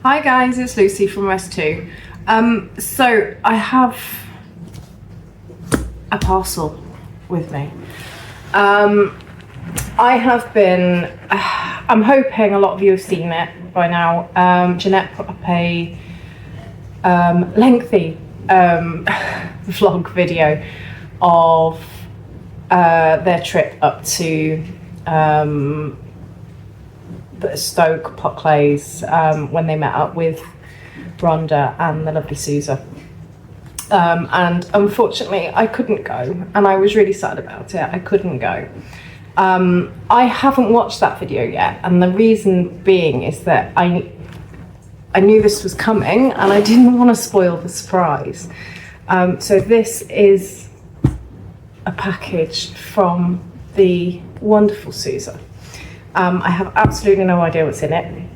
Hi guys, it's Lucy from Rest 2. So I have a parcel with me. I have been, I'm hoping a lot of you have seen it by now. Jeanette put up a lengthy vlog video of their trip up to Stoke Pot Clays when they met up with Rhonda and the lovely Suza. And unfortunately I couldn't go, and I was really sad about it. I couldn't go. I haven't watched that video yet, and the reason being is that I knew this was coming and I didn't want to spoil the surprise. So this is a package from the wonderful Suza. I have absolutely no idea what's in it.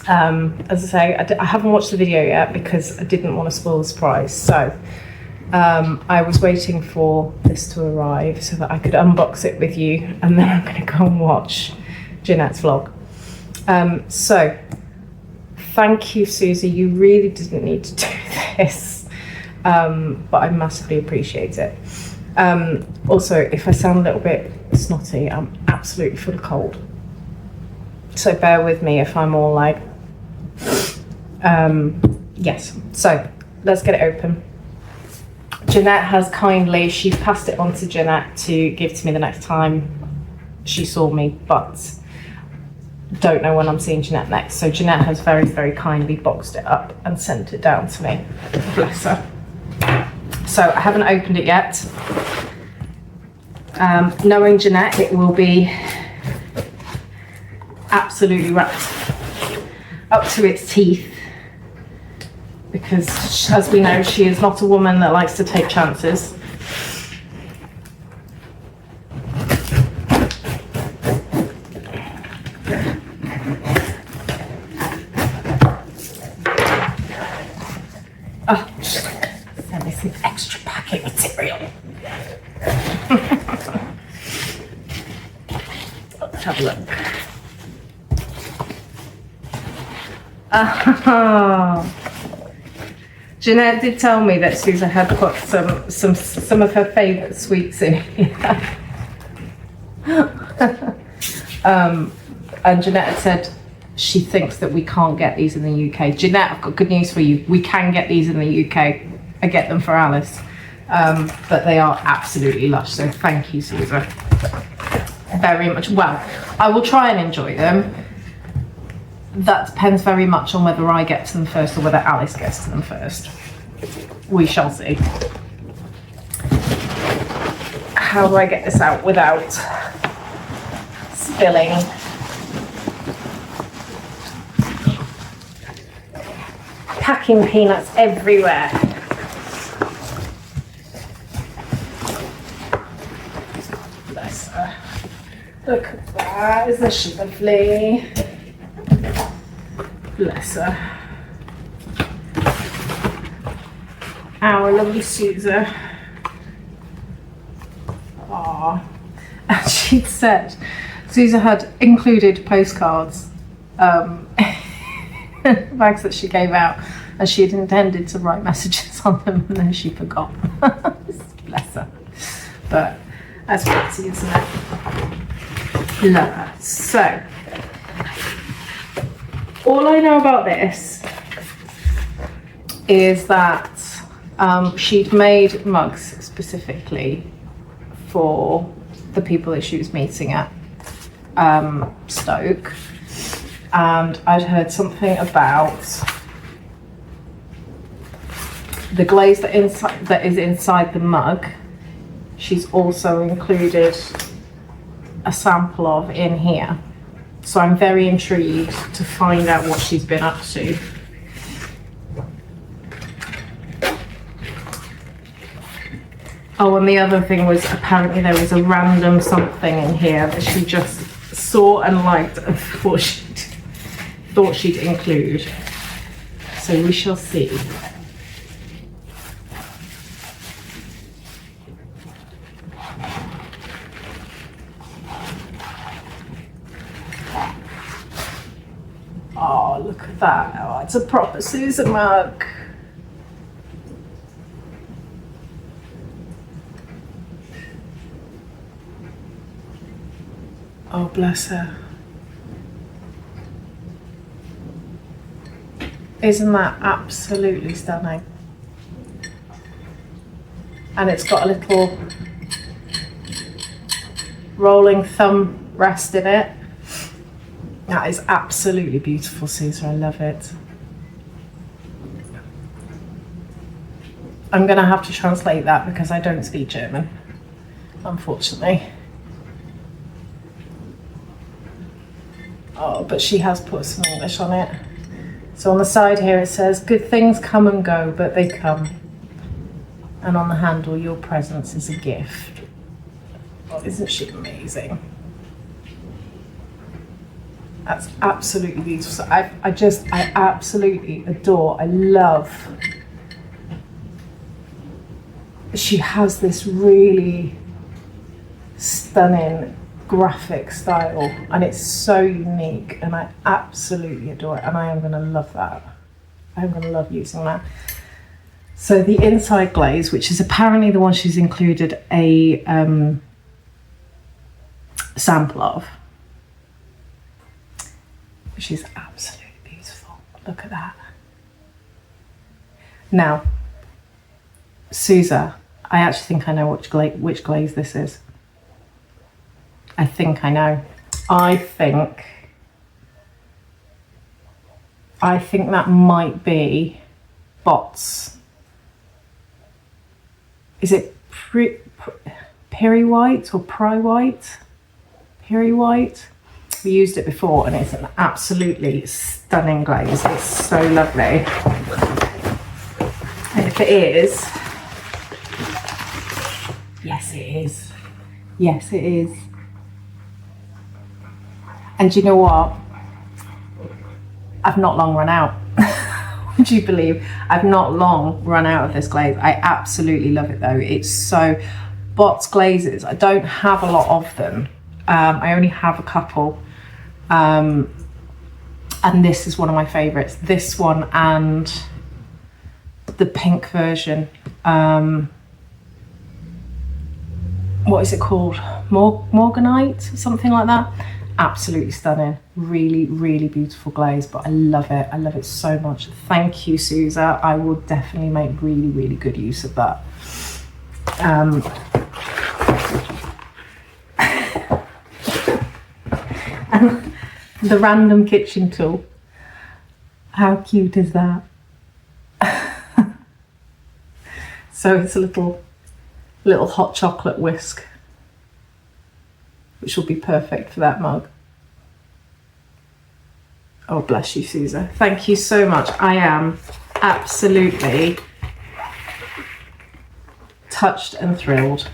As I say, I haven't watched the video yet because I didn't want to spoil the surprise. So I was waiting for this to arrive so that I could unbox it with you, and then I'm going to go and watch Jeanette's vlog. So thank you, Susie. You really didn't need to do this, but I massively appreciate it. Also, if I sound a little bit snotty, I'm absolutely full of cold. So bear with me if I'm all like, yes. So let's get it open. Jeanette has kindly, she passed it on to Jeanette to give to me the next time she saw me, but don't know when I'm seeing Jeanette next. So Jeanette has very, very kindly boxed it up and sent it down to me. Bless her. So I haven't opened it yet. Knowing Jeanette, it will be absolutely wrapped up to its teeth, because as we know, she is not a woman that likes to take chances. Oh, send me some extra packing material. Let's have a look. Oh. Jeanette did tell me that Suza had put some of her favourite sweets in here. And Jeanette had said she thinks that we can't get these in the UK. Jeanette, I've got good news for you. We can get these in the UK. I get them for Alice. But they are absolutely lush, so thank you, Suza. Very much. Well, I will try and enjoy them. That depends very much on whether I get to them first or whether Alice gets to them first. We shall see. How do I get this out without spilling? Packing peanuts everywhere. Bless her. Look at that, isn't she lovely? Bless her. Our lovely Suza. Aww. And she'd said, Suza had included postcards, bags that she gave out, and she had intended to write messages on them, and then she forgot. Bless her. But that's pretty, isn't it? Love her. So, all I know about this is that she'd made mugs specifically for the people that she was meeting at Stoke, and I'd heard something about the glaze that is inside the mug. She's also included a sample of in here. So I'm very intrigued to find out what she's been up to. Oh, and the other thing was apparently there was a random something in here that she just saw and liked and thought she'd include. So we shall see. Oh, look at that. Oh, it's a proper Suza mug. Oh, bless her. Isn't that absolutely stunning? And it's got a little rolling thumb rest in it. That is absolutely beautiful, Suza. I love it. I'm going to have to translate that because I don't speak German, unfortunately. Oh, but she has put some English on it. So on the side here it says, good things come and go, but they come. And on the handle, your presence is a gift. Oh, isn't she amazing? That's absolutely beautiful. So I absolutely adore, I love. She has this really stunning graphic style and it's so unique and I absolutely adore it and I am going to love that. I'm going to love using that. So the inside glaze, which is apparently the one she's included a sample of, which is absolutely beautiful. Look at that. Now, Suza, I actually think I know which glaze this is. I think I know. I think that might be Bots. Is it Peri White or Pry White? Peri White. We used it before and it's an absolutely stunning glaze. It's so lovely. And if it is, yes it is. Yes it is. And do you know what? I've not long run out. Would you believe? I've not long run out of this glaze. I absolutely love it though. It's so, Bots glazes, I don't have a lot of them. I only have a couple. And this is one of my favorites. This one and the pink version. What is it called? Morganite, something like that. Absolutely stunning. Really, really beautiful glaze, but I love it. I love it so much. Thank you, Suza. I will definitely make really, really good use of that. And the random kitchen tool. How cute is that? So it's a little hot chocolate whisk, which will be perfect for that mug. Oh, bless you, Suza. Thank you so much. I am absolutely touched and thrilled.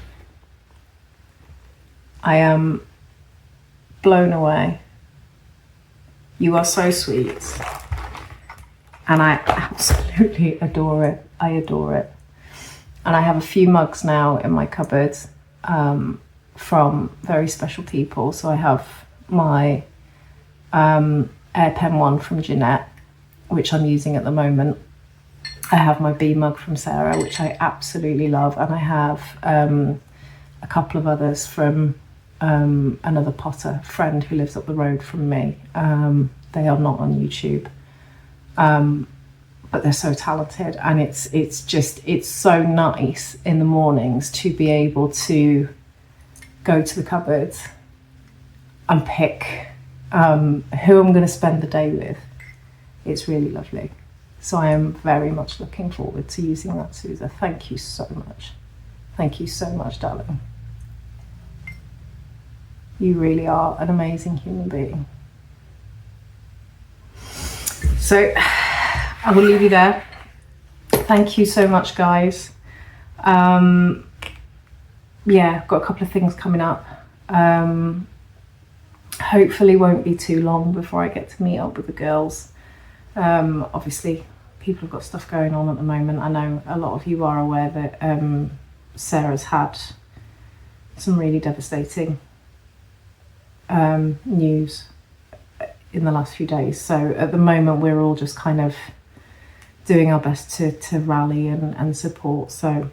I am blown away. You are so sweet. And I absolutely adore it. I adore it. And I have a few mugs now in my cupboard from very special people. So I have my Air Pen one from Jeanette, which I'm using at the moment. I have my bee mug from Sarah, which I absolutely love. And I have a couple of others from another potter friend who lives up the road from me. They are not on YouTube. But they're so talented, and it's so nice in the mornings to be able to go to the cupboard and pick who I'm going to spend the day with. It's really lovely. So I am very much looking forward to using that, Suza. Thank you so much. Thank you so much, darling. You really are an amazing human being. So I will leave you there. Thank you so much, guys. Yeah, got a couple of things coming up. Hopefully won't be too long before I get to meet up with the girls. Obviously, people have got stuff going on at the moment. I know a lot of you are aware that Sarah's had some really devastating news in the last few days. So at the moment, we're all just kind of doing our best to rally and support. So,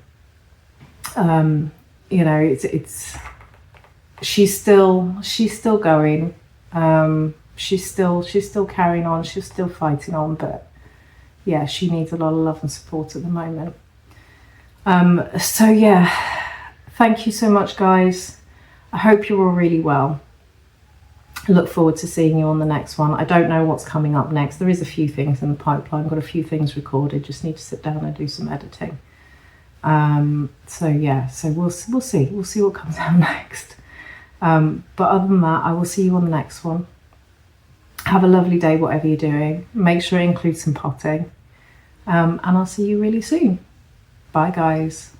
you know, it's she's still going. She's still carrying on. She's still fighting on, but yeah, she needs a lot of love and support at the moment. So yeah, thank you so much, guys. I hope you're all really well. I look forward to seeing you on the next one. I don't know what's coming up next. There is a few things in the pipeline. Got a few things recorded. Just need to sit down and do some editing. So yeah, so we'll see. We'll see what comes out next. But other than that, I will see you on the next one. Have a lovely day, whatever you're doing. Make sure it includes some potting. And I'll see you really soon. Bye, guys.